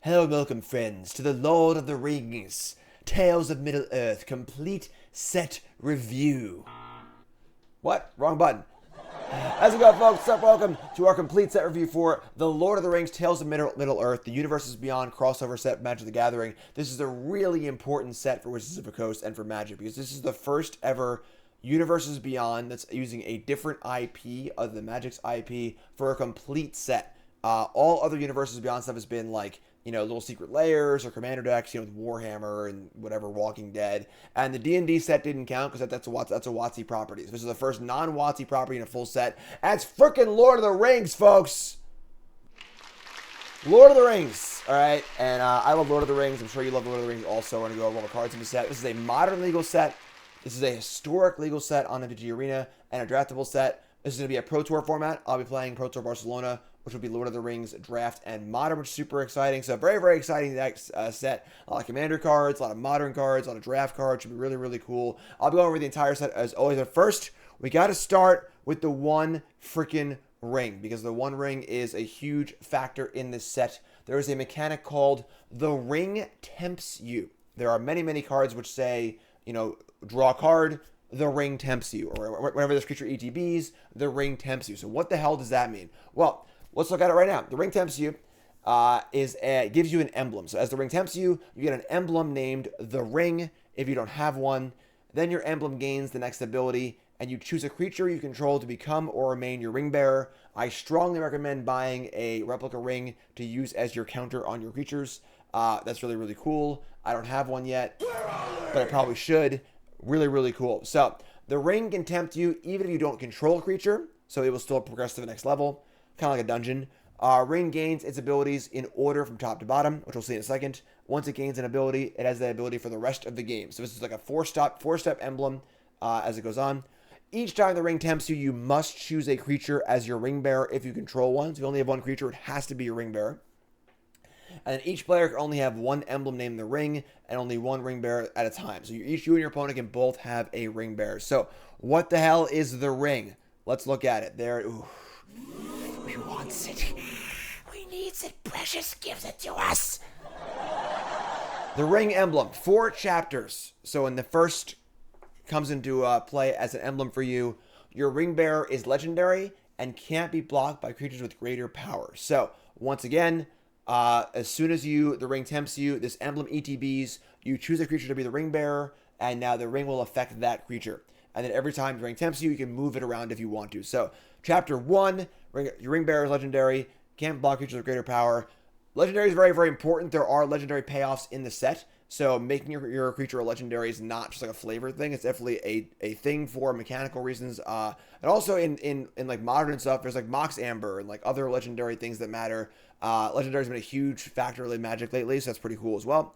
Hello, welcome friends to the Lord of the Rings, Tales of Middle-earth, complete set review. What? Wrong button. How's it going, folks? Welcome to our complete set review for The Lord of the Rings, Tales of Middle-earth, the Universes Beyond crossover set, Magic the Gathering. This is a really important set for Wizards of the Coast and for Magic, because this is the first ever Universes Beyond that's using a different IP other than Magic's IP for a complete set. All other Universes Beyond stuff has been like, little secret layers or commander decks, with Warhammer and whatever, Walking Dead. And the D&D set didn't count because that's a WotC property. So this is the first non-WotC property in a full set. And it's freaking Lord of the Rings, folks! Lord of the Rings, all right? And I love Lord of the Rings. I'm sure you love Lord of the Rings also. We're going to go over all the cards in the set. This is a modern legal set. This is a historic legal set on MTGArena and a draftable set. This is going to be a Pro Tour format. I'll be playing Pro Tour Barcelona, which will be Lord of the Rings Draft and Modern, which is super exciting. So very, very exciting set. A lot of Commander cards, a lot of Modern cards, a lot of Draft cards. Should be really, really cool. I'll be going over the entire set as always. But first, we got to start with the one freaking ring, because the one ring is a huge factor in this set. There is a mechanic called the Ring Tempts You. There are many, many cards which say, draw a card, the ring tempts you, or whenever this creature ETBs, the ring tempts you. So what the hell does that mean? Well, let's look at it right now. The Ring Tempts You gives you an emblem. So as the Ring Tempts You, you get an emblem named the Ring. If you don't have one, then your emblem gains the next ability, and you choose a creature you control to become or remain your ring bearer. I strongly recommend buying a replica ring to use as your counter on your creatures. That's really, really cool. I don't have one yet, but I probably should. Really, really cool. So the ring can tempt you even if you don't control a creature, so it will still progress to the next level, kind of like a dungeon. Ring gains its abilities in order from top to bottom, which we'll see in a second. Once it gains an ability, it has that ability for the rest of the game. So this is like a four-step emblem as it goes on. Each time the ring tempts you, you must choose a creature as your ring bearer if you control one. So if you only have one creature, it has to be your ring bearer. And then each player can only have one emblem named the ring and only one ring bearer at a time. So you and your opponent can both have a ring bearer. So what the hell is the ring? Let's look at it. There. Ooh. We want it. We need it. Precious gives it to us. The ring emblem. 4 chapters. So in the first comes into play as an emblem for you. Your ring bearer is legendary and can't be blocked by creatures with greater power. So once again, as soon as the ring tempts you, this emblem ETBs, you choose a creature to be the ring bearer, and now the ring will affect that creature. And then every time the ring tempts you, you can move it around if you want to. So chapter 1, your ring bearer is legendary, can't block creatures with greater power. Legendary is very, very important. There are legendary payoffs in the set. So making your creature a legendary is not just like a flavor thing. It's definitely a thing for mechanical reasons. And also in like modern stuff, there's like Mox Amber and like other legendary things that matter. Legendary has been a huge factor in Magic lately, so that's pretty cool as well.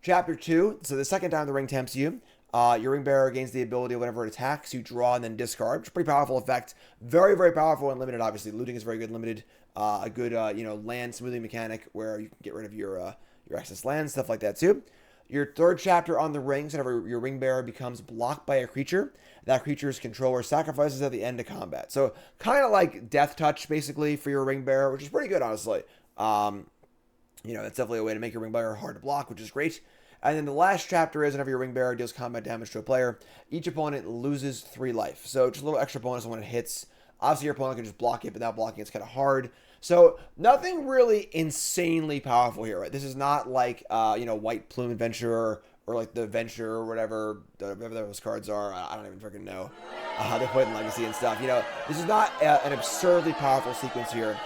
Chapter 2, so the second time the ring tempts you, your ring bearer gains the ability whenever it attacks, you draw and then discard, which is a pretty powerful effect. Very, very powerful and limited, obviously. Looting is very good limited. A good, land smoothing mechanic where you can get rid of your excess land, stuff like that too. Your third chapter on the rings, whenever your ring bearer becomes blocked by a creature, that creature's controller sacrifices at the end of combat. So kind of like Death Touch, basically, for your ring bearer, which is pretty good, honestly. That's definitely a way to make your ring bearer hard to block, which is great. And then the last chapter is whenever your ring bearer deals combat damage to a player, each opponent loses 3 life. So just a little extra bonus when it hits. Obviously, your opponent can just block it, but without blocking, it's kind of hard. So nothing really insanely powerful here, right? This is not like, White Plume Adventurer or like the Venture or whatever those cards are. I don't even freaking know how they put in Legacy and stuff. This is not an absurdly powerful sequence here.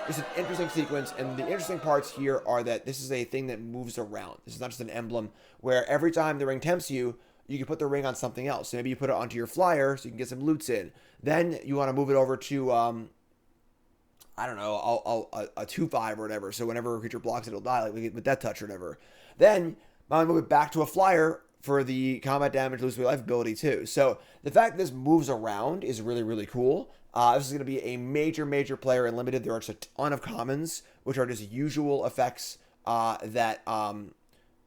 It's an interesting sequence, and the interesting parts here are that this is a thing that moves around. This is not just an emblem where every time the ring tempts you, you can put the ring on something else. So maybe you put it onto your flyer so you can get some loots in. Then you want to move it over to, a 2/5 or whatever. So whenever a creature blocks it, it'll die, like with Death Touch or whatever. Then I want to move it back to a flyer for the combat damage, lose 3 life ability too. So the fact that this moves around is really, really cool. This is going to be a major, major player in Limited. There are just a ton of commons, which are just usual effects that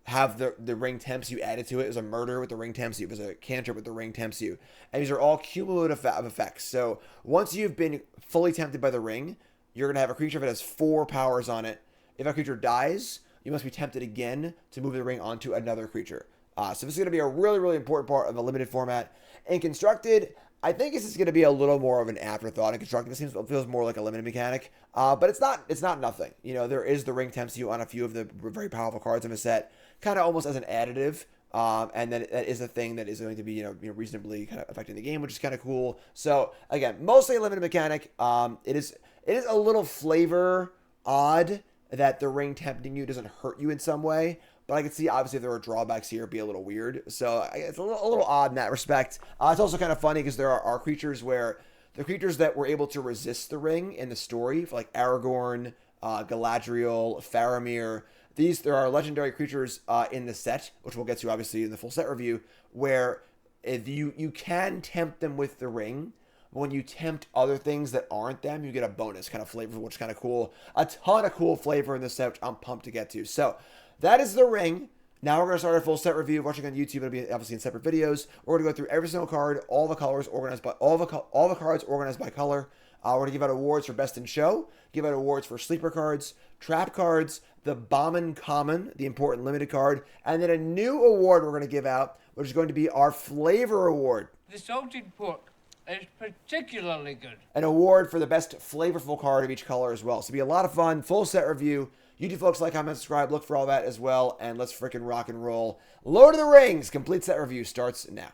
have the ring tempts you added to it. There's a murder with the ring tempts you. There's a cantrip with the ring tempts you. And these are all cumulative effects. So once you've been fully tempted by the ring, you're going to have a creature that has 4 powers on it. If a creature dies, you must be tempted again to move the ring onto another creature. So this is going to be a really, really important part of a limited format. In Constructed, I think this is going to be a little more of an afterthought. In Constructed, it feels more like a limited mechanic, but it's not. It's not nothing. You know, there is the Ring Tempts You on a few of the very powerful cards in the set, kind of almost as an additive. And then that is a thing that is going to be, reasonably kind of affecting the game, which is kind of cool. So again, mostly a limited mechanic. It is a little flavor odd that the ring tempting you doesn't hurt you in some way. But I can see, obviously, if there are drawbacks here, it'd be a little weird. So it's a little odd in that respect. It's also kind of funny because there are creatures where the creatures that were able to resist the ring in the story, like Aragorn, Galadriel, Faramir. There are legendary creatures in the set, which we'll get to, obviously, in the full set review, where if you can tempt them with the ring. When you tempt other things that aren't them, you get a bonus kind of flavor, which is kind of cool. A ton of cool flavor in this set, which I'm pumped to get to. So that is the ring. Now we're going to start our full set review. Watching on YouTube, it'll be obviously in separate videos. We're going to go through every single card, all the colors organized by all the cards organized by color. We're going to give out awards for Best in Show, give out awards for Sleeper cards, Trap cards, the Bombin Common, the important limited card, and then a new award we're going to give out, which is going to be our Flavor Award. The salted pork is particularly good. An award for the best flavorful card of each color as well. So it'll be a lot of fun, full set review. YouTube folks, like, comment, subscribe, look for all that as well, and let's freaking rock and roll. Lord of the Rings complete set review starts now.